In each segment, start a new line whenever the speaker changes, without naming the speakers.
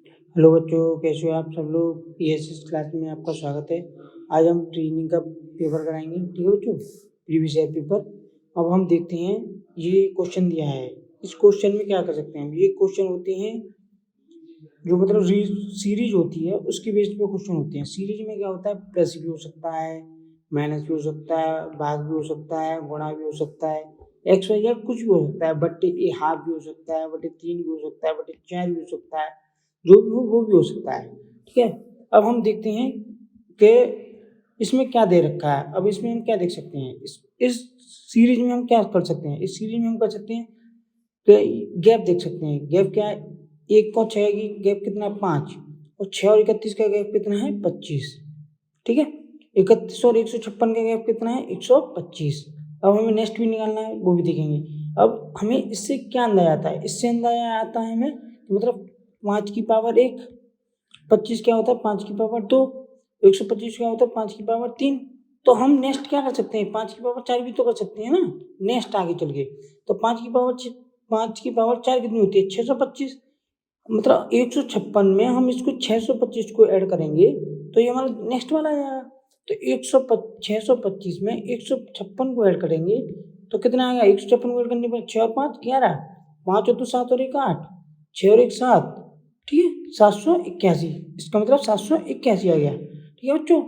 Hello बच्चों, कैसे हो आप सब लोग। ESS क्लास में आपका स्वागत है। आज हम रीजनिंग का पेपर कराएंगे, ठीक है बच्चों, प्रीवियस ईयर पेपर। अब हम देखते हैं, ये क्वेश्चन दिया है। इस क्वेश्चन में क्या कर सकते हैं हम, ये क्वेश्चन होते हैं जो मतलब सीरीज होती है उसके बेस पे क्वेश्चन होते हैं। सीरीज में क्या होता है, प्लस भी हो सकता है, माइनस भी हो सकता है, भाग भी हो सकता है, गुणा भी हो सकता है, एक्स वाई जेड कुछ भी हो सकता है, बटे ए हाफ भी हो सकता है, बटे 3 भी हो सकता है, बटे 4 भी हो सकता है, जो भी हो वो भी हो सकता है, ठीक है। अब हम देखते हैं कि इसमें क्या दे रखा है। अब इसमें हम क्या देख सकते हैं, इस सीरीज में हम क्या कर सकते हैं, इस सीरीज में हम कर सकते हैं कि गैप देख सकते हैं। गैप क्या है, 1 और 6 की गैप कितना है, 5, और 6 और 31 का गैप कितना है, 25, ठीक है। 31 और 156 का गैप कितना है, 125। अब हमें नेक्स्ट भी निकालना है, वो भी देखेंगे। अब हमें इससे क्या अंदाजा आता है, इससे अंदाजा आता है हमें मतलब 5 की पावर 1, 25 क्या होता है 5 की पावर 2, 125 क्या होता है 5 की पावर 3। तो हम नेक्स्ट क्या कर सकते हैं, 5 की पावर 4 भी तो कर सकते हैं ना, नेक्स्ट आगे चल के। तो 5 की पावर 4 कितनी होती है, 625। मतलब 156 में हम इसको 625 को ऐड करेंगे तो ये हमारा नेक्स्ट वाला आ जाएगा। तो 625 में 156 को ऐड करेंगे तो कितना आएगा, 156 को ऐड करने पर 6 और 5 11, 5 और 2 7 और 1 8, 6 और 1 7, ठीक है, 781। इसका मतलब 781 आ गया, ठीक है बच्चों।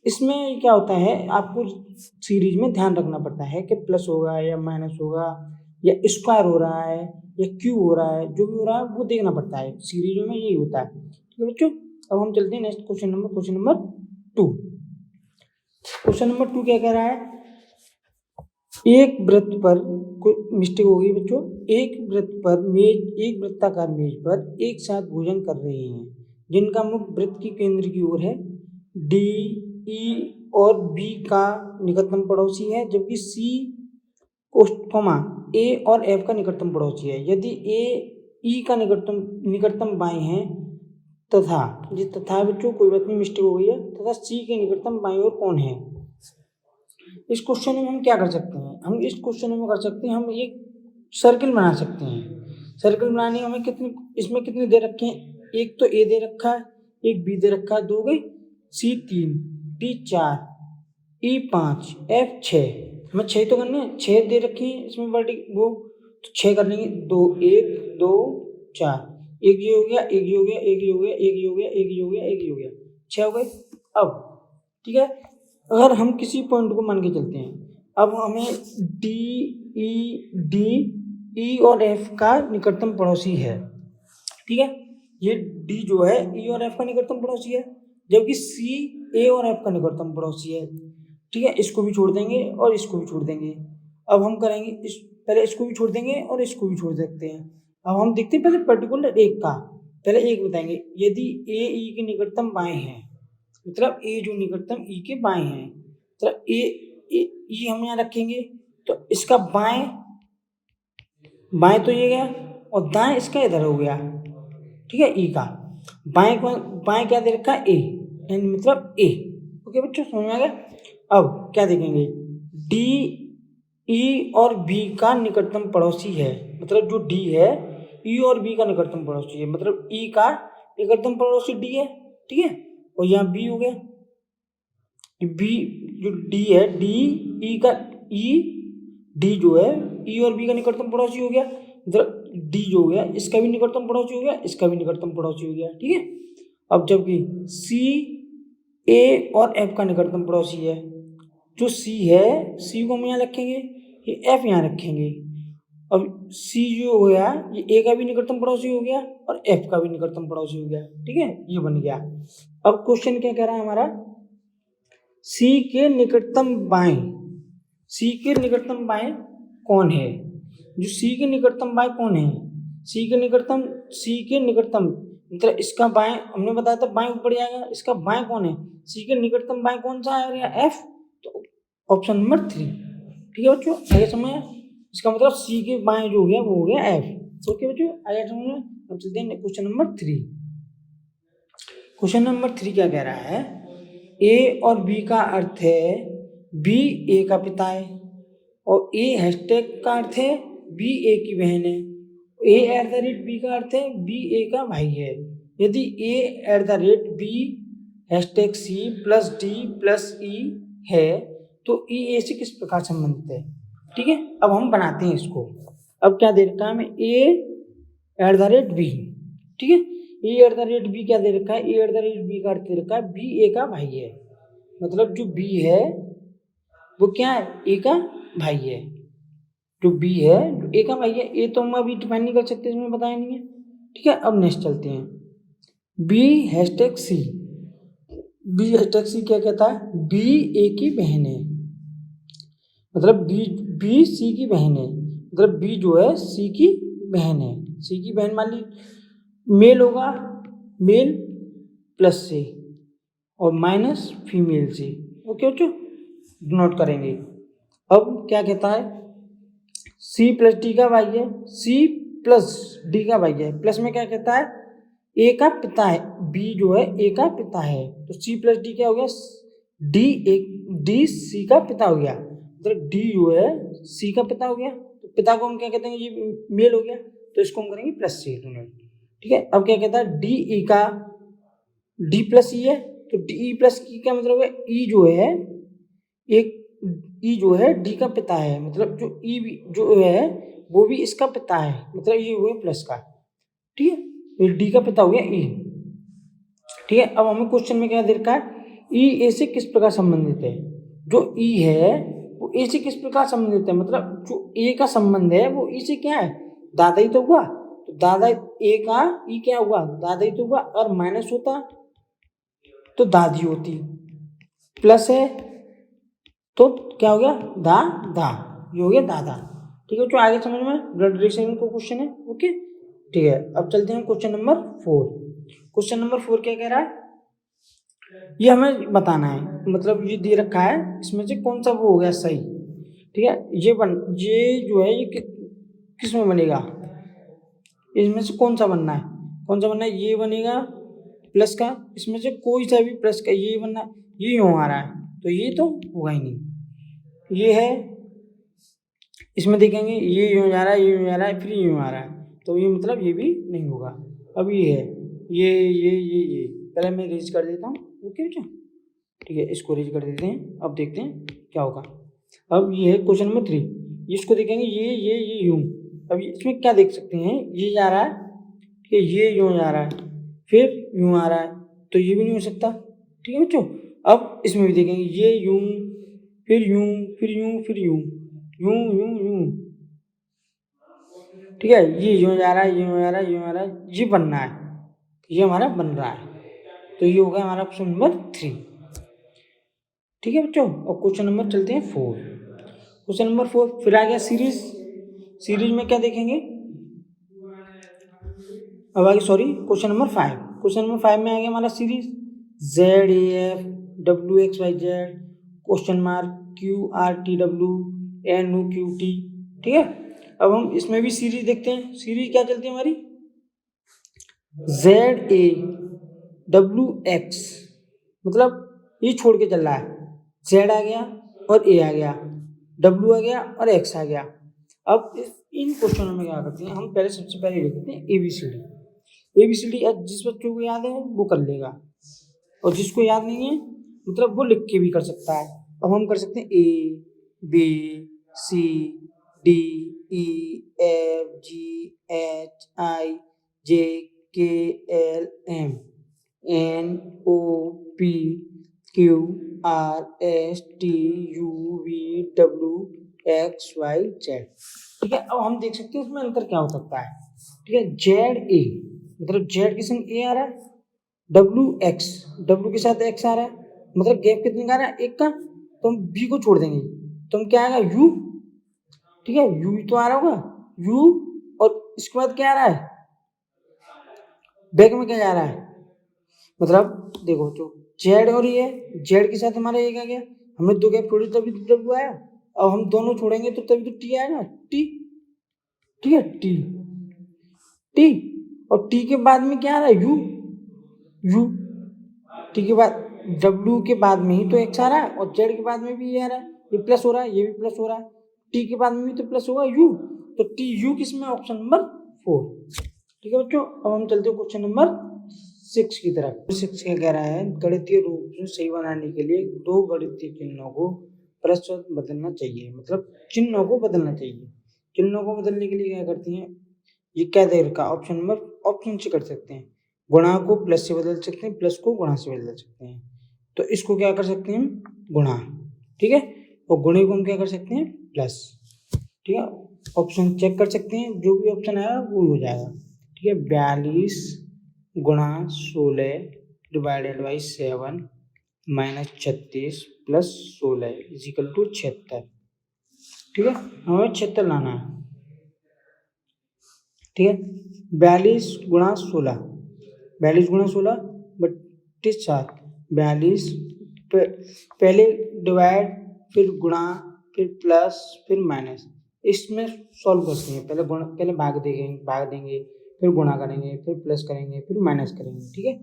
इसमें क्या होता है, आपको सीरीज में ध्यान रखना पड़ता है कि प्लस होगा या माइनस होगा या स्क्वायर हो रहा है या क्यू हो रहा है, जो भी हो रहा है वो देखना पड़ता है। सीरीजों में यही होता है, ठीक है बच्चों। अब हम चलते हैं next question number 2। Question number 2 क्या कह रहा है, एक वृत्त पर, कोई मिस्टेक हो गई बच्चों, एक वृत्ताकार मेज पर एक साथ भोजन कर रहे हैं जिनका मुख वृत्त की केंद्र की ओर है। डी, ई और बी का निकटतम पड़ोसी है, जबकि सी कोमा ए और एफ का निकटतम पड़ोसी है। यदि ए ई का निकटतम बाएं है तथा तथा बच्चों कोई बात नहीं, मिस्टेक हो गई है, तथा सी के निकटतम बाएं ओर कौन है। इस क्वेश्चन में हम क्या कर सकते हैं, हम इस क्वेश्चन में कर सकते हैं, हम एक सर्किल बना सकते हैं। सर्किल बनाने हमें इसमें कितने दे रखे हैं, एक तो ए दे रखा है, एक बी दे रखा है, 2 गई, सी 3, डी 4, ई 5, एफ 6। हमें 6 तो करने हैं, 6 दे रखे हैं इसमें वो, तो 6 कर लेंगे, 2 1 2 4, एक ये हो गया, एक ये हो गया, एक ये हो गया, एक ये हो गया, एक ये हो गया, एक ये हो गया, 6 हो गए। अब ठीक है, अगर हम किसी पॉइंट को मान के चलते हैं, अब हमें डी ई और एफ का निकटतम पड़ोसी है, ठीक है। ये डी जो है ई और एफ का निकटतम पड़ोसी है, जबकि सी ए और एफ का निकटतम पड़ोसी है, ठीक है। इसको भी छोड़ देंगे और इसको भी छोड़ देंगे। अब हम करेंगे पहले इसको भी छोड़ देंगे और इसको भी छोड़ सकते हैं। अब हम देखते हैं पहले पर्टिकुलर एक का, पहले एक बताएंगे। यदि ए ई के निकटतम बाएं हैं, मतलब ए जो निकटतम ई के बाएं हैं, मतलब ई हम यहाँ रखेंगे, तो इसका बाएं बाएं तो ये गया और दाएं इसका इधर हो गया, ठीक है। ई का बाएं क्या दे रखा है, ए, यानी मतलब ए। ओके बच्चों, समझ में आ गया। अब क्या देखेंगे, डी ई और बी का निकटतम पड़ोसी है, मतलब जो डी है ई और बी का निकटतम पड़ोसी है, मतलब ई का निकटतम पड़ोसी डी है, ठीक है। और यहाँ बी हो गया, बी जो डी है, डी ई का ई डी जो है ई और बी का निकटतम पड़ोसी हो गया, मतलब डी जो हो गया इसका भी निकटतम पड़ोसी हो गया, इसका भी निकटतम पड़ोसी हो गया, ठीक है। अब जबकि सी ए और एफ का निकटतम पड़ोसी है, जो सी है, सी को हम यहाँ रखेंगे, ये एफ यहाँ रखेंगे। अब सी जो हो गया ये ए का भी निकटतम पड़ोसी हो गया और एफ का भी निकटतम पड़ोसी हो गया, ठीक है, ये बन गया। अब क्वेश्चन क्या कह रहा है हमारा, सी के निकटतम बाएं, सी के निकटतम बाएं कौन है, जो सी के निकटतम बाएं कौन है, सी के निकटतम मतलब इसका बाएं हमने बताया था बाएं ऊपर जाएगा, इसका बाएं कौन है, सी के निकटतम बाएं कौन सा है, एफ। तो ऑप्शन नंबर 3, ठीक है बच्चों, आगे समझ में। इसका मतलब सी के बाएं जो हो गया वो हो गया एफ। ओके बच्चों, आगे समझ में। अब चलते हैं क्वेश्चन नंबर 3। क्वेश्चन नंबर 3 क्या कह रहा है, ए और बी का अर्थ है बी ए का पिता है, और ए हैशटैग का अर्थ है बी ए की बहन है। ए एट द रेट बी का अर्थ है बी ए का भाई है। यदि a@b #c plus d plus e है तो e a से किस प्रकार संबंधित है। ठीक है, अब हम बनाते हैं इसको। अब क्या दे रखा है हमें a@b। ठीक है, a@b क्या दे रखा है, a@b का अर्थ दे रखा है b a का भाई है। मतलब जो b है वो क्या है, a का भाई है। जो b है जो a का भाई है, a तो हम अभी डिफाइन नहीं कर सकते, इसमें बताया नहीं है। ठीक है, अब नेक्स्ट चलते हैं। b#c b#c क्या कहता है, b a की बहन है। मतलब b c की बहन है। मतलब b जो है c की बहन है। c की बहन मान ली मेल होगा, मेल प्लस से और माइनस फीमेल से। ओके बच्चों, नोट करेंगे। अब क्या कहता है, c प्लस d का भाई है, c प्लस d का भाई है। प्लस में क्या कहता है, a का पिता है, b जो है a का पिता है। तो c प्लस d क्या हो गया, d c का पिता हो गया। मतलब d जो है c का पिता हो गया। तो पिता को हम क्या कहते हैं, ये मेल हो गया, तो इसको हम करेंगे प्लस से। ठीक है, अब क्या कहता है, d प्लस e है। तो d प्लस e का मतलब है e जो है एक e जो है d का पिता है। मतलब जो e जो है वो भी इसका पिता है। मतलब ये हुआ प्लस का। ठीक है, तो डी का पिता हो गया e। ठीक है, अब हमें क्वेश्चन में क्या दे रखा है, e a से किस प्रकार संबंधित है। जो e है वो a से किस प्रकार संबंधित है, मतलब जो a का संबंध है वो e से क्या है, दादा ही तो हुआ। तो दादा a का e क्या हुआ, दादा ही तो हुआ। और माइनस होता तो दादी होती, प्लस है तो क्या हो गया, दा ये हो गया दादा। ठीक है, जो आगे समझ में ब्लड रिलेशन को क्वेश्चन है। ओके, ठीक है, अब चलते हैं क्वेश्चन नंबर 4। क्वेश्चन नंबर 4 क्या कह रहा है, ये हमें बताना है। मतलब ये दे रखा है, इसमें से कौन सा वो हो गया सही। ठीक है, ये जो है ये किस में बनेगा, इसमें से कौन सा बनना है, कौन सा बनना है, ये बनेगा प्लस का, इसमें से कोई सा भी प्लस का ये बनना, ये यूँ आ रहा है तो ये तो होगा ही नहीं। ये है, इसमें देखेंगे ये यूँ जा रहा है, ये यूँ जा रहा है, फिर यूँ आ रहा है, तो ये मतलब ये भी नहीं होगा। अब ये है, ये पहले मैं रेज कर देता हूँ। ओके बेटा, ठीक है, इसको रेज कर देते हैं। अब देखते हैं क्या होगा। अब ये है क्वेश्चन नंबर 3, इसको देखेंगे ये यूँ। अब इसमें क्या देख सकते हैं, ये जा रहा है, ठीक है, ये यूँ जा रहा है, फिर यूँ आ रहा है, तो ये भी नहीं हो सकता। ठीक है बच्चों, अब इसमें भी देखेंगे ये यूँ, फिर यूँ, फिर यूँ, फिर यूँ, यूँ यूँ यूँ। ठीक है, ये यूँ जा रहा है, यूँ जा रहा है, यूँ आ रहा है, ये बनना है, ये हमारा बन रहा है। तो ये हो गया हमारा ऑप्शन नंबर 3। ठीक है बच्चों, और क्वेश्चन नंबर चलते हैं 4। क्वेश्चन नंबर 4 फिर आ गया सीरीज। सीरीज में क्या देखेंगे, अब आगे sorry question number 5। Question number 5 में आ गया हमारा series ZAF WXYZ question mark QRTW NOQT। ठीक है, अब हम इसमें भी सीरीज देखते हैं। सीरीज क्या चलती है हमारी, ZAWX, मतलब ये छोड़ के चल रहा है, Z आ गया और A आ गया, W आ गया और X आ गया। अब इन क्वेश्चनों में क्या करते हैं, हम पहले सबसे पहले लिखते हैं ABCD। ABCD जिस बच्चों को याद है वो कर लेगा, और जिसको याद नहीं है मतलब वो लिख के भी कर सकता है। अब हम कर सकते हैं ABCDFGHIJKLMNOPQRSTUVWXYZ। ठीक है, अब हम देख सकते हैं इसमें अंतर क्या हो सकता है। ठीक है, ZA मतलब Z के संग A आ रहा है, W के साथ X आ रहा है, मतलब गैप कितने का आ रहा है, एक का। तो हम B को छोड़ देंगे, तो हम क्या आएगा U। ठीक है, U तो आ रहा होगा U, और इसके बाद क्या आ रहा है, बैक में क्या जा रहा है, मतलब देखो जो Z और ये Z के साथ हमारा एक आ गया, हमने दो गैप छोड़ी तभी तो W आया। अब हम दोनों छोड़ेंगे तो तभी तो T आएगा, T। ठीक है, T और T के बाद में क्या आ रहा है, U। T के बाद W के बाद में ही तो X आ रहा है, और Z के बाद में भी ये आ रहा है, ये प्लस हो रहा है, ये भी प्लस हो रहा है, T के बाद में भी तो प्लस होगा U। तो TU किसमें, ऑप्शन नंबर 4। ठीक है बच्चों, अब हम चलते हैं क्वेश्चन नंबर 6 की तरफ। 6 क्या कह रहा है, गणितीय रूप से सही बनाने के लिए दो गणितीय चिन्हों को परस्पर बदलना चाहिए, मतलब चिन्हों को बदलना चाहिए। चिन्हों को बदलने के लिए क्या करती हैं, ये क्या दे रखा ऑप्शन नंबर, ऑप्शन से कर सकते हैं। गुणा को प्लस से बदल सकते हैं, प्लस को गुणा से बदल सकते हैं। तो इसको क्या कर सकते हैं, गुणा, ठीक है, और गुणे को हम क्या कर सकते हैं, प्लस, ठीक है। ऑप्शन चेक कर सकते हैं, जो भी ऑप्शन आया वो हो जाएगा, ठीक है। 42 गुणा 16 डिवाइडेड बाई 7 माइनस 36 प्लस 16 इजिकल टू 76, ठीक है। हमें 76 लाना है, ठीक है। 42 गुणा 16, 42 गुणा 16 32, 42 पहले डिवाइड, फिर गुणा, फिर प्लस, फिर माइनस। इसमें सॉल्व करते हैं, पहले भाग देंगे, फिर गुणा करेंगे, फिर प्लस करेंगे, फिर माइनस करेंगे, ठीक है।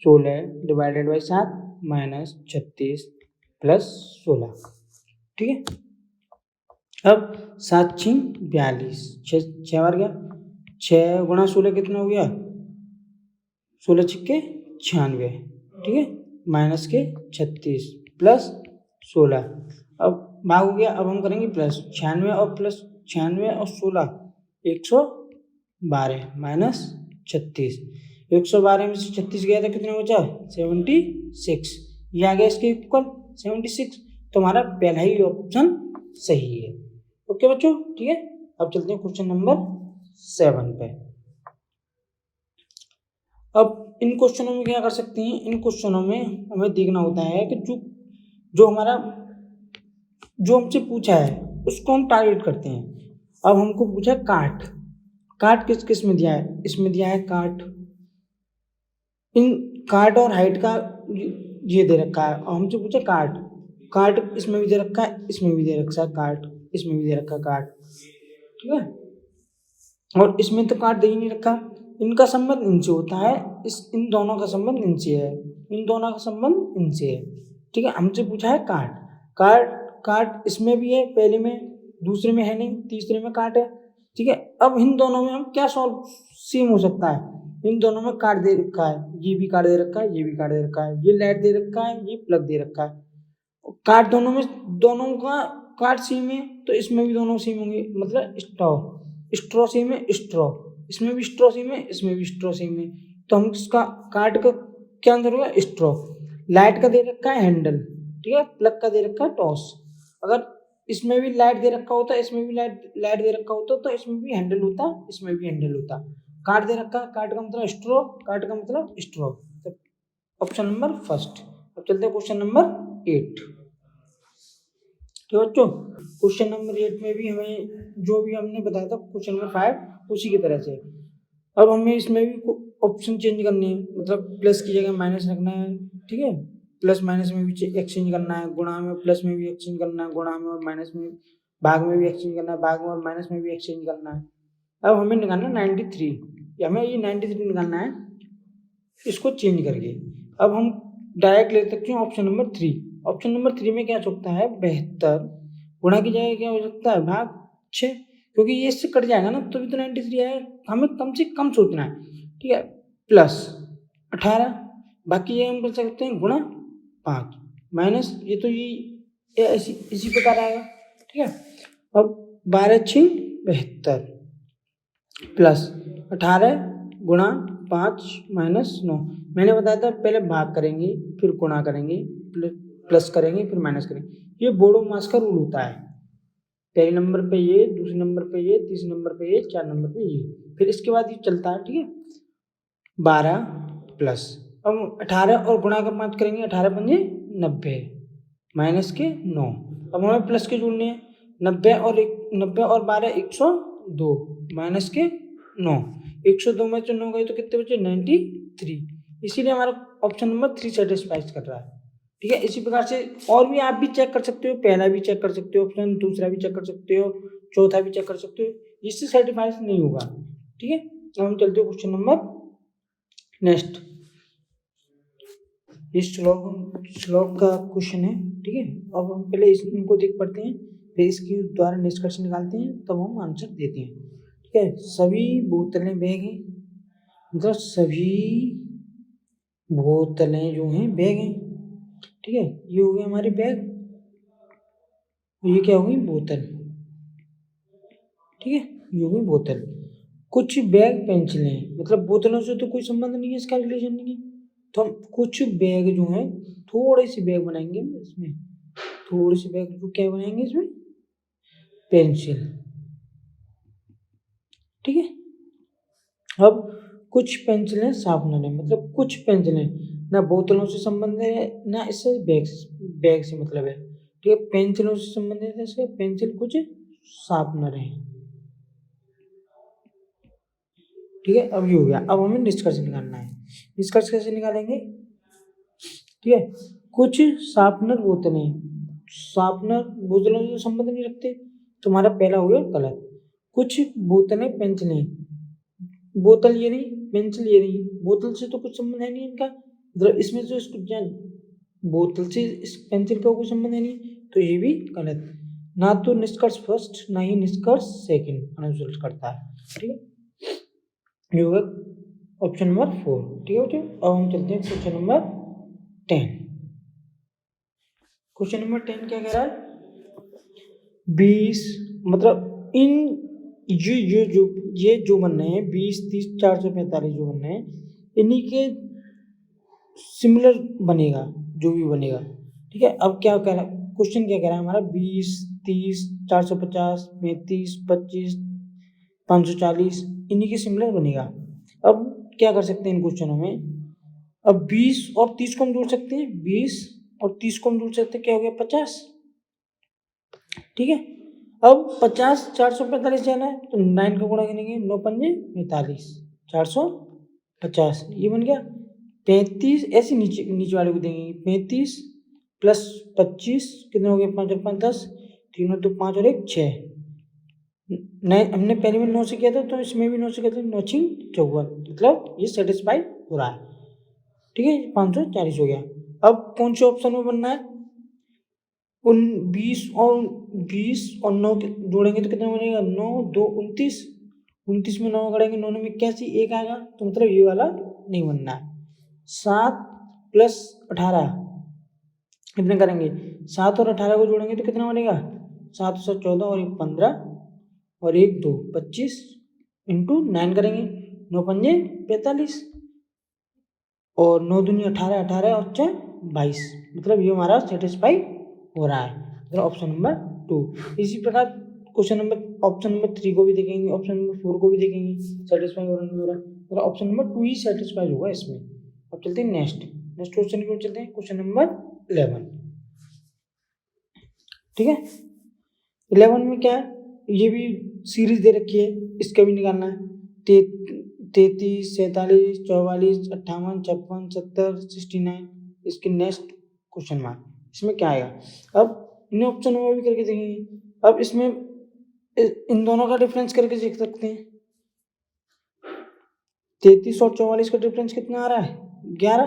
16 डिवाइडेड बाई 7 माइनस 36 प्लस 16, ठीक है। अब 7 6 42, 6 बार गया, 6 गुणा 16 कितना हो गया, 16 छिक्के 96, ठीक है, माइनस के 36 प्लस 16। अब भाग हो गया, अब हम करेंगे प्लस 96 और प्लस 96 और 16 112 माइनस 36, 112 में से 36 गया था, कितना बचा 76, ये आ गया इसके इक्वल 76। तो हमारा पहला ही ऑप्शन सही है। ओके बच्चों, ठीक है। अब चलते हैं क्वेश्चन नंबर 7 पे। अब इन क्वेश्चनों में क्या कर सकते हैं, इन क्वेश्चनों में हमें देखना होता है कि जो हमसे पूछा है उसको हम टारगेट करते हैं। अब हमको पूछा काट किस किस में दिया है, इसमें दिया है काट, इन काट और हाइट का ये दे रखा है, और हमसे पूछा काट इसमें भी दे रखा है, इसमें भी दे रखा है काट, इसमें भी दे रखा है काट, ठीक है। और इसमें तो काट दे ही नहीं रखा। इनका संबंध इनसे होता है, इन दोनों का संबंध इनसे है, इन दोनों का संबंध इनसे है, ठीक है। हमसे पूछा है काट इसमें भी है, पहले में, दूसरे में है नहीं, तीसरे में काट है, ठीक है। अब इन दोनों में हम क्या सॉल्व सेम हो सकता है, इन दोनों में काट दे रखा है, ये भी काट दे रखा है, ये भी काट दे रखा है, ये लाइट दे रखा है, ये प्लग दे रखा है। काट दोनों का काट सेम है, तो इसमें भी दोनों सेम होंगे, मतलब स्ट्रॉ सेम है, इसमें भी स्ट्रॉ सेम है, इसमें भी स्ट्रॉ सेम है। तो हम इसका काट का क्या आंसर होगा, स्ट्रॉ। लाइट का दे रखा है हैंडल, ठीक है, प्लग का दे रखा है टॉस। अगर इसमें भी लाइट दे रखा होता, इसमें भी लाइट दे रखा होता, तो इसमें भी हैंडल होता, इसमें भी हैंडल होता। काट दे रखा, काट का मतलब स्ट्रॉ, काट का मतलब स्ट्रॉ, ऑप्शन नंबर फर्स्ट। अब चलते हैं क्वेश्चन नंबर 8। तो बच्चों क्वेश्चन नंबर 8 में भी हमें जो भी हमने बताया था क्वेश्चन नंबर 5 उसी की तरह से, अब हमें इसमें भी ऑप्शन चेंज करने हैं, मतलब प्लस की जगह माइनस रखना है, ठीक है, प्लस माइनस में भी एक्सचेंज करना है, गुणा में प्लस में भी एक्सचेंज करना है, गुणा में और माइनस में, भाग में भी एक्सचेंज करना है, भाग में और माइनस में भी एक्सचेंज करना है। अब हमें निकालना 93, हमें ये 93 निकालना है इसको चेंज करके। अब हम डायरेक्ट ले सकते हैं ऑप्शन नंबर 3। ऑप्शन नंबर 3 में क्या हो सकता है, 72 गुणा की जगह क्या हो सकता है, भाग 6, क्योंकि ये इससे कट जाएगा ना, तो भी तो 93 है, हमें कम से कम सोचना है, ठीक है, प्लस 18, बाकी ये हम कर सकते हैं गुणा 5 माइनस, ये तो ये इसी प्रकार आएगा, ठीक है। अब 12 6 72 प्लस 18 गुणा 5 माइनस 9। मैंने बताया था पहले भाग करेंगे, फिर गुणा करेंगे, प्लस करेंगे, फिर माइनस करेंगे। ये बोडो मास का रूल होता है, पहले नंबर पे ये, दूसरे नंबर पे ये, तीसरे नंबर पे ये, 4 नंबर पे ये, फिर इसके बाद ये चलता है, ठीक है। 12 प्लस, अब 18 और गुणा का 5 करेंगे, 18 पंजे 90 माइनस के 9। अब हमें प्लस के जोड़ने हैं, 90 और 12 102 माइनस के 9, 102 में से 9 गए तो कितने बचे, 93। इसीलिए हमारा ऑप्शन नंबर 3 सेटिस्फाइज कर रहा है, ठीक है। इसी प्रकार से और भी आप भी चेक कर सकते हो, पहला भी चेक कर सकते हो ऑप्शन, दूसरा भी चेक कर सकते हो, चौथा भी चेक कर सकते हो, इससे सेटिस्फाइज नहीं होगा, ठीक है। अब हम चलते हो क्वेश्चन नंबर नेक्स्ट। ये श्लोक का क्वेश्चन है, ठीक है। अब हम पहले इनको देख पढ़ते हैं, फिर इसके द्वारा निष्कर्ष निकालते हैं, तब हम आंसर देते हैं, ठीक है। सभी बोतलें बैग हैं, मतलब सभी बोतलें जो हैं बैग हैं, ठीक है, ये हो गए हमारे बैग, ये क्या हो गई बोतल, ठीक है, ये हो गई बोतल। कुछ बैग पेंसिलें, मतलब बोतलों से तो कोई संबंध नहीं है, इसका रिलेशन नहीं है, तो हम कुछ बैग जो हैं, थोड़े से बैग बनाएंगे इसमें, थोड़े से बैग जो क्या बनाएंगे इसमें, पेंसिल, ठीक है। अब कुछ पेंसिलें शार्पनर है, मतलब कुछ पेंसिलें ना बोतलों से संबंधित है ना इससे बैग से मतलब है, ठीक है, पेंसिलों से संबंधित है, इसका पेंसिल कुछ शार्पनर है, ठीक है। अब ये हो गया, अब हमें निष्कर्ष निकालना है। निष्कर्ष कैसे निकालेंगे, ठीक है, कुछ शार्पनर बोतलें, शार्पनर बोतलों से संबंध नहीं रखते, तुम्हारा पहला हो गया गलत। कुछ बोतलें पेंसिलें, बोतल ये नहीं पेंसिल ये नहीं, बोतल से तो कुछ संबंध है नहीं इनका, मतलब इसमें जो इसको बोतल से इस पेंसिल का कोई संबंध है नहीं, तो ये भी गलत, ना तो निष्कर्ष फर्स्ट ना ही निष्कर्ष सेकंड अनुसरण करता है, ठीक है। ये होगा ऑप्शन नंबर 4, ठीक है बच्चों। अब हम चलते हैं क्वेश्चन नंबर 10। क्वेश्चन नंबर 10 क्या कह रहा है, 20 मतलब इन ये जो बन रहे हैं 20 30 445 जो बन रहे हैं, इन्हीं के सिमिलर बनेगा जो भी बनेगा, ठीक है। अब क्या कह रहा है क्वेश्चन, क्या कह रहा है हमारा, 20 30 450 35 25 540 इन्हीं के सिमिलर बनेगा। अब क्या कर सकते हैं इन क्वेश्चनों में, अब 20 और 30 को हम जोड़ सकते हैं, 20 और 30 को हम जोड़ सकते हैं, क्या हो गया 50, ठीक है। अब 50 445 जाना है तो 9 का गुणा करेंगे, 9 पंजे 45 450, ये बन गया 35, ऐसे नीचे नीचे वाले को देंगे 35 प्लस 25 कितने हो गए, 5 और 5 10, 3 और 2 5 और 1 6, नहीं हमने पहले में 9 से किया था तो इसमें भी 9 से किया था, 9 6 54, मतलब ये सेटिस्फाई हो रहा है, ठीक है, 540 हो गया। अब कौन से ऑप्शन में बनना है, उन 20 और 9 जोड़ेंगे तो कितना बनेगा, 9 2 29, 29 में 9 करेंगे, 9 में इक्यासी, एक आएगा, तो मतलब ये वाला नहीं बनना है। 7 प्लस 18 कितने करेंगे, 7 और 18 को जोड़ेंगे तो कितना बनेगा, 7 से 14 और 1 15 और 1 2 25 इंटू 9 करेंगे, 9 पंजे 45 और 9 दूनी 18 18 और 4 22, मतलब ये हमारा सेटिस्फाई हो रहा है, मतलब ऑप्शन नंबर 2। इसी प्रकार क्वेश्चन नंबर ऑप्शन नंबर 3 को भी देखेंगे, ऑप्शन नंबर 4 को भी देखेंगे, सेटिस्फाई हो रहा है, मतलब ऑप्शन नंबर 2 ही सेटिस्फाई होगा इसमें। अब चलते हैं नेक्स्ट क्वेश्चन की ओर चलते हैं, क्वेश्चन नंबर 11, ठीक है। 11 में क्या है, ये भी सीरीज दे रखी है, इसका भी निकालना है, 33 47 44 58 56 70 69, इसके नेक्स्ट क्वेश्चन मार्क, इसमें क्या आएगा, अब इन ऑप्शनों में भी करके देखेंगे। अब इसमें इन दोनों का डिफरेंस करके देख सकते हैं, 33 और 44 का डिफरेंस कितना आ रहा है, 11,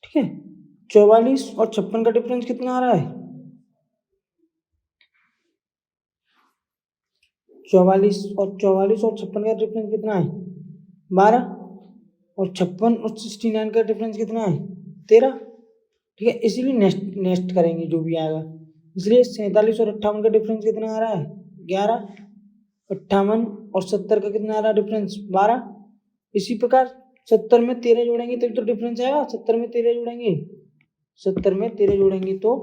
ठीक है। 44 और 56 का डिफरेंस कितना आ रहा है, 44 और 56 का डिफरेंस कितना है, 12, और 56 और 69 का डिफरेंस कितना है, 13, ठीक है। इसीलिए नेक्स्ट करेंगे जो भी आएगा, इसलिए 47 और 58 का डिफरेंस कितना आ रहा है, 11, 58 और 70 का कितना आ रहा है डिफरेंस, 12। इसी प्रकार 70 में 13 जोड़ेंगे तभी तो डिफरेंस आएगा, 70 में 13 जोड़ेंगे, 70 में 13 जोड़ेंगे तो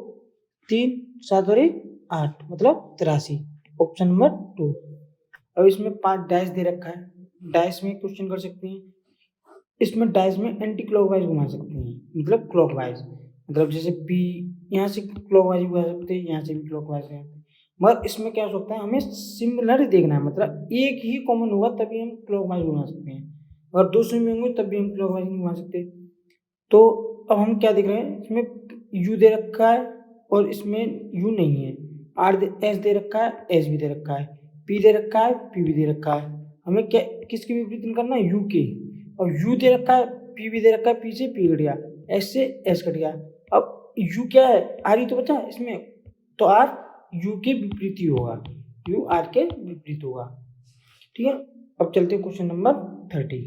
3 7 और 1 8, मतलब 83, ऑप्शन नंबर 2। अब इसमें 5 डैश दे रखा है, डैश में क्वेश्चन कर सकते हैं, इसमें डैश में एंटी क्लॉकवाइज घुमा सकते हैं, मतलब क्लॉकवाइज, मतलब जैसे पी यहाँ से क्लॉकवाइज घुमा सकते हैं, यहाँ से भी क्लॉकवाइज घुमा सकते हैं, मगर इसमें क्या हो सकता है, हमें सिमिलर ही देखना है, मतलब एक ही कॉमन होगा तभी हम क्लॉकवाइज घुमा सकते हैं, अगर दो सेम होंगे तब भी हम क्लॉकवाइज नहीं घुमा सकते। तो अब हम क्या देख रहे हैं, इसमें यू दे रखा है और इसमें यू नहीं है, आर एस दे रखा है, एस भी दे रखा है, पी दे रखा है, पी भी दे रखा है, हमें क्या किसके विपरीत करना है, यू के, और यू दे रखा है, पी भी दे रखा है, पी से पी कट गया, एस से एस कट गया, अब यू क्या है, आर ही तो बचा इसमें, तो आर यू के विपरीत ही होगा, यू आर के विपरीत होगा, ठीक है। अब चलते हैं क्वेश्चन नंबर 30।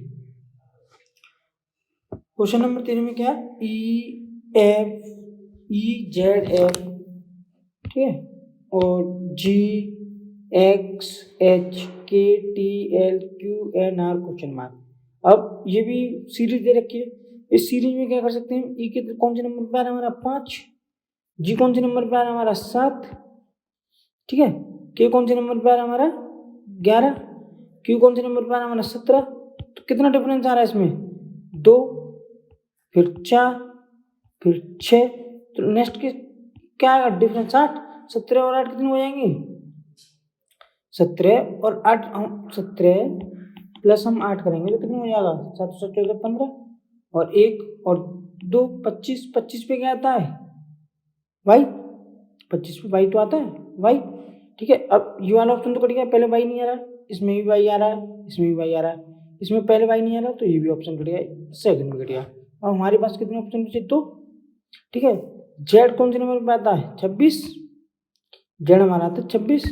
क्वेश्चन नंबर 13 में क्या है, EZF, ठीक है, और GHHKTLQNR क्वेश्चन मार्क। अब ये भी सीरीज दे रखी है, इस सीरीज में क्या कर सकते हैं, ई के कौन से नंबर पे आ रहा है हमारा 5, जी कौन से नंबर पे आ रहा है हमारा 7, ठीक है, के कौन से नंबर पे आ रहा है हमारा 11, क्यू कौन से नंबर पे आ रहा है हमारा 17। तो कितना डिफरेंस आ रहा है इसमें, 2, फिर 4, फिर 6, तो नेक्स्ट के क्या आएगा डिफरेंस 8, 17 और 8 कितने हो जाएंगे, 17 और 8, 17 प्लस हम 8 करेंगे तो कितने हो जाएगा, 7 7 14 15, और 1 और 2 25, 25 पे क्या आता है y, 25 पे y तो आता है y, ठीक है। अब ये वाला ऑप्शन तो कट गया, पहले y नहीं आ रहा, इसमें भी y आ रहा है, इसमें भी y आ रहा है, इसमें पहले y नहीं आ रहा तो ये भी ऑप्शन कट गया, सेकंड में कट गया। अब हमारे पास कितने ऑप्शन बचे, तो ठीक है, z कौन से नंबर पे आता है 26, z हमारा आता है 26,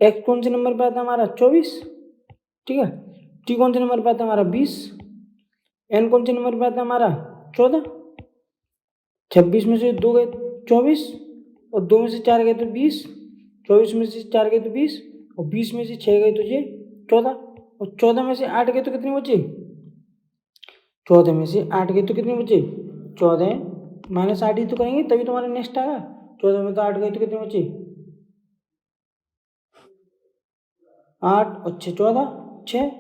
x कौन से नंबर पे आता है हमारा 24, ठीक है, t कौन से नंबर पे आता है हमारा 20, n कौन से नंबर पे आता है हमारा 14, 26 में से 2 गए 24, और 2 में से 4 गए तो 20, 24 में से 4 गए तो 20, और 20 में से 6 गए तो ये 14, और 14 में से 8 गए तो कितने बचे, 14 में से 8 गए तो कितने बचे, 14 माइनस 8 ही तो करेंगे तभी तुम्हारा नेक्स्ट आएगा, 14 में तो 8 गए तो कितने बचे, 8 और 6 14, 6,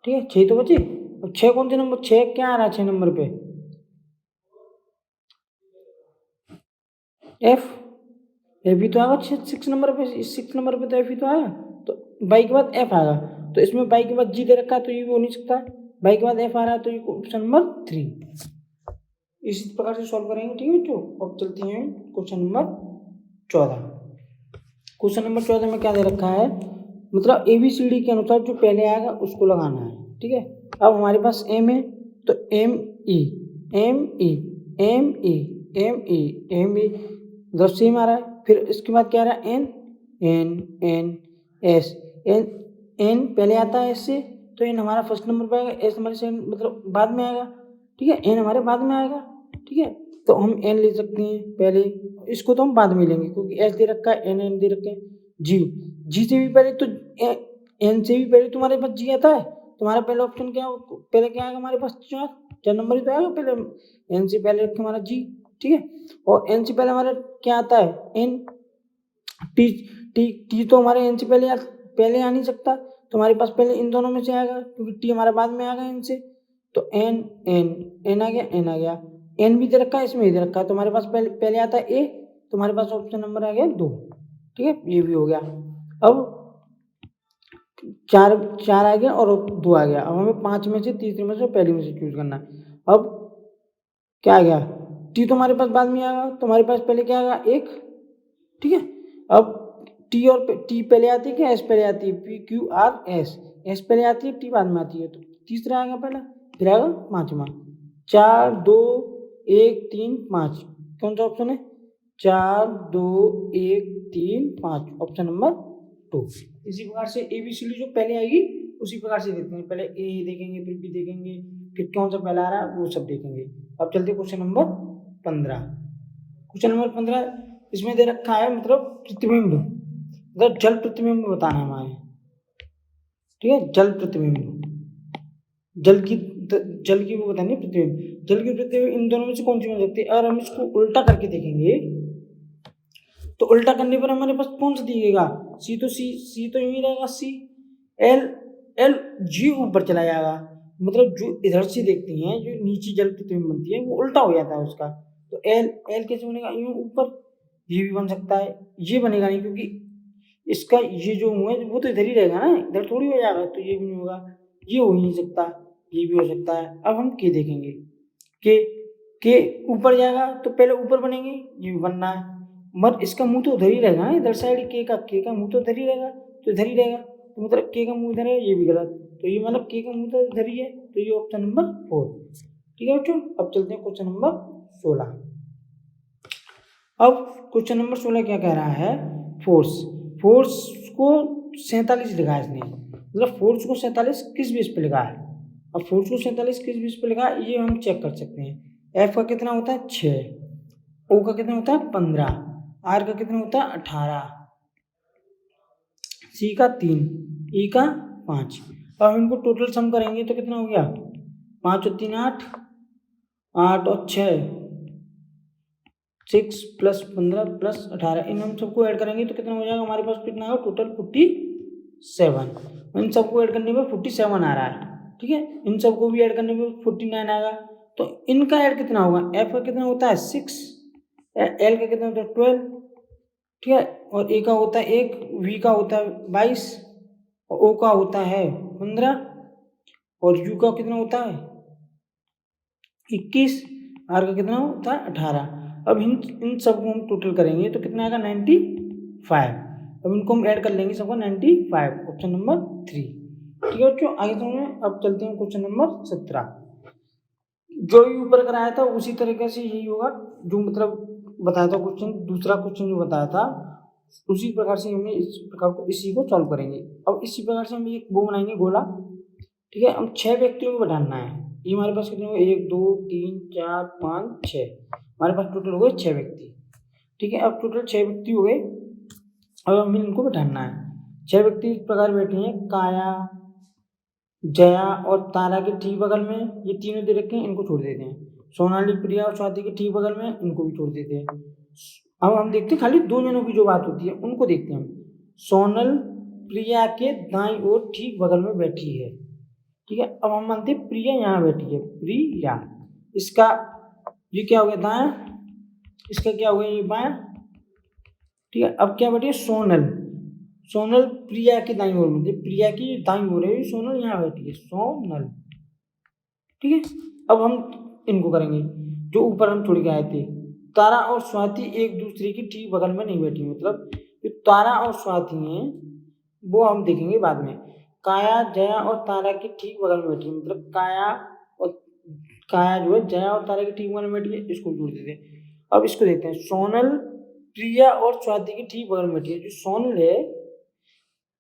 ठीक है, 6 तो बचे। अब 6 कौन से नंबर, 6 क्या आ रहा है 6 नंबर पे, एफ, एफ भी तो आएगा 6 नंबर पे, 6 नंबर पे तो एफ ही तो आएगा, तो बाई के बाद एफ आएगा, तो इसमें बाई के बाद जी दे रखा है तो ये भी हो नहीं सकता, बाई के बाद एफ आ रहा है तो ये ऑप्शन नंबर 3 इसी प्रकार से सॉल्व करेंगे, ठीक है बच्चों। अब चलते हैं क्वेश्चन नंबर 14। क्वेश्चन नंबर 14 में क्या दे रखा है, मतलब ABCD के अनुसार जो पहले आएगा उसको लगाना है, ठीक है। अब हमारे पास एम है तो M E M E M E M E M E मतलब सेम आ रहा है, फिर इसके बाद क्या आ रहा है N N N S, N N पहले आता है एस से तो एन हमारा फर्स्ट नंबर पे आएगा, एस हमारे सेकंड मतलब बाद में आएगा, ठीक है, एन हमारे बाद में आएगा, ठीक है, तो हम एन ले सकते हैं पहले, इसको तो हम बाद में लेंगे क्योंकि एस दे रखा है, एन एन दे रखे हैं, जी जी से भी पहले तो एन से भी पहले तुम्हारे पास जी आता है, तुम्हारा पहला ऑप्शन क्या पहले क्या आएगा हमारे पास 4 नंबर ही तो आएगा पहले, एन से पहले रखे हमारा जी, ठीक है, और एन से पहले हमारा क्या आता है एन, टी टी टी तो हमारे एन से पहले आ नहीं सकता, तो हमारे पास पहले इन दोनों में से आएगा क्योंकि टी हमारे बाद में आएगा एन से, तो एन एन एन आ गया, एन आ गया, एन भी दे रखा है इसमें दे रखा है, तो हमारे पास पहले आता है ए, तो हमारे पास ऑप्शन नंबर आ गया 2, ठीक है, ये भी हो गया। अब 4 आ गया और 2 आ गया, अब हमें 5 में से तीसरे में से पहले में से चूज करना है। अब क्या आ गया, टी तो हमारे पास बाद में आएगा, तो हमारे पास पहले क्या आएगा 1, ठीक है, अब टी और टी पहले आती है क्या, एस पहले आती है, P Q R S, S पहले आती है टी बाद में आती है, तो तीसरा आएगा पहला, फिर आएगा 5वां, 4 2 1 3 5, कौन सा ऑप्शन है 4 2 1 3 5, ऑप्शन नंबर 2। इसी प्रकार से ABCD जो पहले आएगी उसी प्रकार से देखते हैं, पहले ए देखेंगे फिर बी देखेंगे फिर कौन सा पहला आ रहा है वो सब देखेंगे। अब चलते क्वेश्चन नंबर 15। क्वेश्चन नंबर 15 इसमें दे रखा है मतलब प्रतिबिंब, मतलब जल प्रतिबिंब बताना है हमारे, ठीक है, जल प्रतिबिंब, जल की वो बतानी प्रतिबिंब, जल की प्रतिबिंब इन दोनों में से कौन सी बन सकती है। अगर हम इसको उल्टा करके देखेंगे तो उल्टा करने पर हमारे पास कौन सा दिखेगा, सी तो यूं ही रहेगा, सी एल एल जी ऊपर चला जाएगा, मतलब जो इधर से देखती हैं जो नीचे जल प्रतिबिंब बनती है वो उल्टा हो जाता है उसका, तो एल एल कैसे बनेगा यूं ऊपर, ये भी बन सकता है, ये बनेगा नहीं क्योंकि इसका ये जो मुंह है वो तो इधर ही रहेगा ना, इधर थोड़ी हो जाएगा, तो ये भी नहीं होगा, ये हो ही नहीं सकता, ये भी हो सकता है। अब हम के देखेंगे, के ऊपर जाएगा तो पहले ऊपर बनेंगे, ये भी बनना है, मगर इसका मुंह तो उधर ही रहेगा ना, इधर साइड के का मुंह तो उधर ही रहेगा, तो इधर ही रहेगा, तो मतलब के का मुंह इधर है, ये भी गलत, तो ये मतलब के का मुंह तो इधर ही है, तो ये ऑप्शन नंबर 4, ठीक है बच्चों। अब चलते हैं क्वेश्चन नंबर 16। अब क्वेश्चन नंबर 16 क्या कह रहा है, फोर्स को 47 लिखा है इसने, मतलब फोर्स को 47 किस बेस पे लिखा है। अब 447 किस बेस पे लिखा ये हम चेक कर सकते हैं। एफ का कितना होता है 6, ओ का कितना होता है 15, आर का कितना होता है 18, सी का 3, ई का 5। अब हम इनको टोटल सम करेंगे तो कितना हो गया 5 और 3 8, 8 और 6 6 प्लस 15 प्लस 18, इन हम सबको ऐड करेंगे तो कितना हो जाएगा हमारे पास कितना है टोटल 47। इन सबको ऐड करने पर 47 आ रहा है। ठीक है, इन सबको भी ऐड करने पर 49 आएगा। तो इनका ऐड कितना होगा, एफ का कितना होता है 6, एल का कितना होता है 12, ठीक है, और ए का होता है 1, वी का होता है 22, और ओ का होता है 15, और यू का कितना होता है 21, आर का कितना होता है 18। अब इन सबको हम टोटल करेंगे तो कितना आएगा 95। अब इनको हम ऐड कर लेंगे सबको 95, ऑप्शन नंबर 3। ठीक है बच्चों, आगे समझ। अब चलते हैं क्वेश्चन नंबर 17। जो भी ऊपर कराया था उसी तरीके से यही होगा, जो मतलब बताया था क्वेश्चन, दूसरा क्वेश्चन जो बताया था उसी प्रकार से हमें इस प्रकार को इसी को सॉल्व करेंगे। अब इसी प्रकार से हम एक वो बनाएंगे गोला। ठीक है, हम 6 व्यक्तियों को बैठाना है। ये हमारे पास कितने हो 1 2 3 4 5 6, हमारे पास टोटल हो गए 6 व्यक्ति। ठीक है, अब टोटल 6 व्यक्ति हो गए। अब हमें इनको बैठाना है। 6 व्यक्ति इस प्रकार बैठे हैं, काया, जया और तारा के ठीक बगल में ये तीनों दे रखे हैं, इनको छोड़ देते हैं। सोनाली, प्रिया और स्वाति के ठीक बगल में इनको भी छोड़ देते हैं। अब हम देखते हैं खाली 2 जनों की जो बात होती है उनको देखते हैं हम। सोनल प्रिया के दाईं ओर ठीक बगल में बैठी है। ठीक है, अब हम मानते हैं प्रिया यहाँ बैठी है, प्रिया, इसका ये क्या हो गया दायां, इसका क्या हो गया ये बायां। ठीक है, अब क्या बैठी है सोनल, सोनल प्रिया की दाईं ओर में, प्रिया की दाईं ओर है, सोनल यहाँ बैठी है, सोनल। ठीक है, अब हम इनको करेंगे जो ऊपर हम छोड़ के आए थे। तारा और स्वाति एक दूसरे की ठीक बगल में नहीं बैठी, मतलब जो तारा और स्वाति हैं वो हम देखेंगे बाद में। काया जया और तारा की ठीक बगल में बैठी है, मतलब काया जो है जया और तारा की ठीक बगल में बैठी है, इसको जोड़ देते हैं। अब इसको देखते हैं, सोनल प्रिया और स्वाति की ठीक बगल में बैठी है। जो सोनल है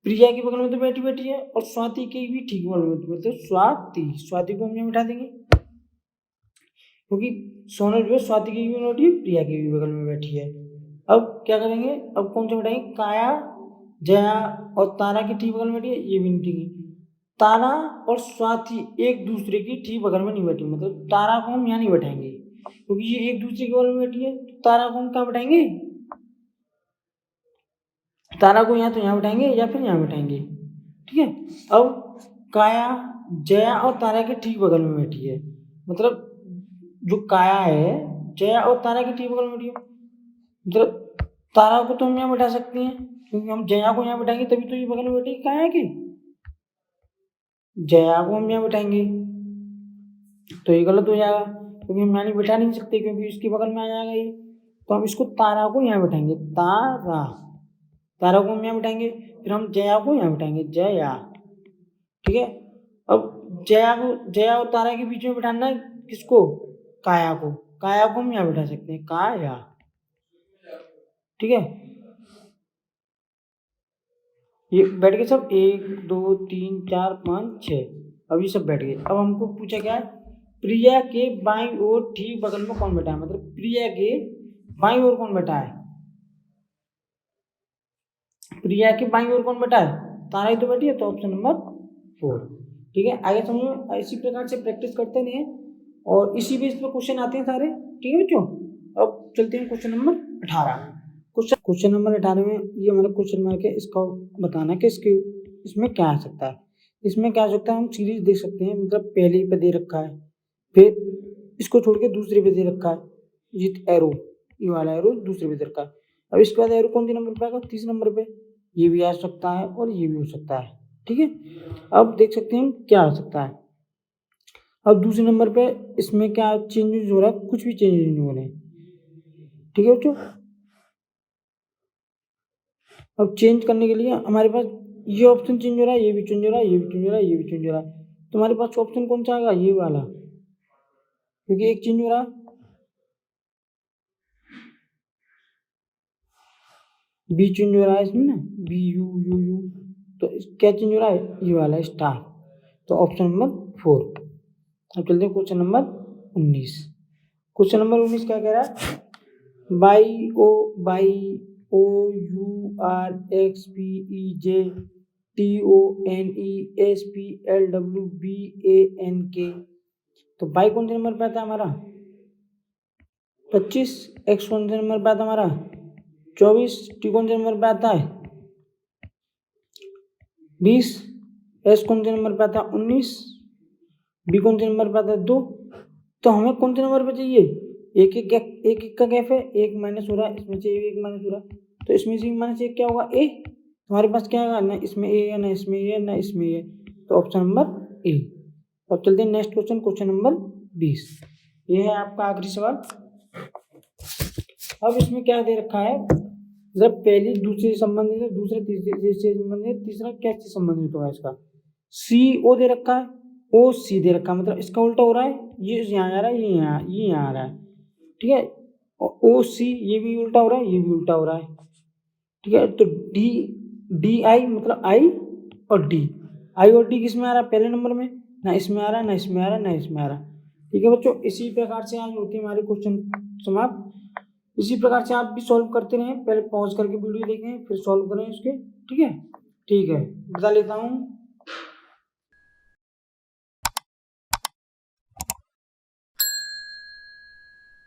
प्रिया के बगल में तो बैठी है, और स्वाति की भी ठीक बगल में बैठी है, तो स्वाति को हम यहाँ बिठा देंगे, क्योंकि सोनल जो है स्वाति की भी बैठी है, प्रिया की भी बगल में बैठी है। अब क्या करेंगे, अब कौन सा बैठाएंगे, काया जया और तारा की ठीक बगल में बैठी है, ये भी नहीं ठीक। तारा और स्वाति एक दूसरे की ठीक बगल में नहीं बैठी, मतलब तारा को हम यहाँ नहीं बैठाएंगे, क्योंकि ये एक दूसरे के बगल में बैठी है। तो तारा को हम कहाँ बैठाएंगे, तारा को यहाँ तो यहाँ बैठाएंगे या फिर यहाँ बैठाएंगे। ठीक है, अब काया जया और तारा के ठीक बगल में बैठी है, मतलब जो काया है जया और तारा के ठीक बगल में बैठी है, मतलब तारा को तो हम यहाँ बैठा सकते हैं, क्योंकि हम जया को यहाँ बैठाएंगे तभी तो ये बगल में बैठेगी काया के। जया को हम यहाँ बैठाएंगे तो ये गलत हो जाएगा, क्योंकि हम यहाँ नहीं बैठा नहीं सकते, क्योंकि इसके बगल में आ जाएगा ये। तो हम इसको तारा को यहाँ बैठाएंगे, तारा को हम यहाँ बैठाएंगे, फिर हम जया को यहाँ बैठाएंगे, जया। ठीक है, अब जया और तारा के बीच में बैठाना है किसको, काया को हम यहाँ बैठा सकते हैं, काया। ठीक है, ये बैठ गए सब, 1 2 3 4 5 6, अब ये सब बैठ गए। अब हमको पूछा क्या है, प्रिया के बाईं ओर ठीक बगल में कौन बैठा है, मतलब प्रिया के बाईं ओर कौन बैठा है, प्रिया के बाईं ओर कौन बैठा है, तारा ही तो बैठी है, तो ऑप्शन नंबर 4। ठीक है, आगे समझो, इसी प्रकार से प्रैक्टिस करते रहिए और इसी बेस पर क्वेश्चन आते हैं सारे। ठीक है बच्चों, अब चलते हैं क्वेश्चन नंबर 18। क्वेश्चन नंबर 18 में ये हमारा क्वेश्चन मार्क है, इसका बताना है कि इसमें क्या आ सकता है। इसमें क्या आ सकता है, हम सीरीज देख सकते हैं, मतलब पहले पे दे रखा है, फिर इसको छोड़ के दूसरे पे दे रखा है, ये एरो, ये वाला एरो दूसरे पे दे रखा है। अब इसके बाद एरो कौन सी नंबर पे आएगा, 30 नंबर पे, ये भी आ सकता है और ये भी हो सकता है। ठीक है, अब देख सकते हैं क्या आ सकता है। अब दूसरे नंबर पे इसमें क्या चेंजेस हो रहा है, कुछ भी चेंजेस नहीं हो रहे। ठीक है बच्चों, अब चेंज करने के लिए हमारे पास ये ऑप्शन चेंज हो रहा है, ये भी चेंज हो रहा है, ये भी चेंज हो रहा है, ये भी चेंज हो रहा है, तो हमारे पास ऑप्शन कौन सा आएगा, ये वाला, क्योंकि एक चेंज हो रहा है, बी चेंज हो रहा है इसमें ना, बी यू यू यू, तो क्या चेंज हो रहा है, ये वाला स्टार, तो ऑप्शन नंबर 4। अब चलते हैं क्वेश्चन नंबर 19। क्वेश्चन नंबर 19 क्या कह रहा है? BOUPEJTONESPLWBANK। तो बाई कौन से नंबर पे आता है हमारा? 25। एक्स कौन से नंबर पे आता है हमारा? 24। टी कौन से नंबर पे आता है? 20। एस कौन से नंबर पे आता है? 19। बी कौन से नंबर पे आता है? 2। तो हमें कौन से नंबर पे चाहिए? एक एक का गैप है, एक माइनस हो रहा है, इसमें से एक माइनस हो रहा है, तो इसमें से माइनस एक क्या होगा? ए। हमारे पास क्या आएगा? ना इसमें ए है, ना इसमें ए है, ना इसमें ए है, तो ऑप्शन नंबर ए। अब चलते हैं नेक्स्ट क्वेश्चन, क्वेश्चन नंबर 20। ये है आपका आखिरी सवाल। अब इसमें क्या दे रखा है? जब पहली दूसरे से संबंधित है, दूसरा तीसरे से संबंधित, तीसरा क्या से संबंधित होगा? इसका सी ओ दे रखा है, ओ सी दे रखा है, मतलब इसका उल्टा हो रहा है, ये यहाँ आ रहा है, ये यहाँ आ रहा है, ठीक है। ओ सी ये भी उल्टा हो रहा है, ये भी उल्टा हो रहा है, ठीक है। तो डी डी आई मतलब आई और डी, आई और डी किस में आ रहा है? पहले नंबर में। ना इसमें आ रहा है, ना इसमें आ रहा है, ना इसमें आ रहा है, ठीक है बच्चों। इसी प्रकार से आज होती है हमारी क्वेश्चन समाप्त। इसी प्रकार से आप भी सॉल्व करते रहें, पहले पॉज करके वीडियो देखें, फिर सॉल्व करें इसके, ठीक है। ठीक है, बता लेता हूँ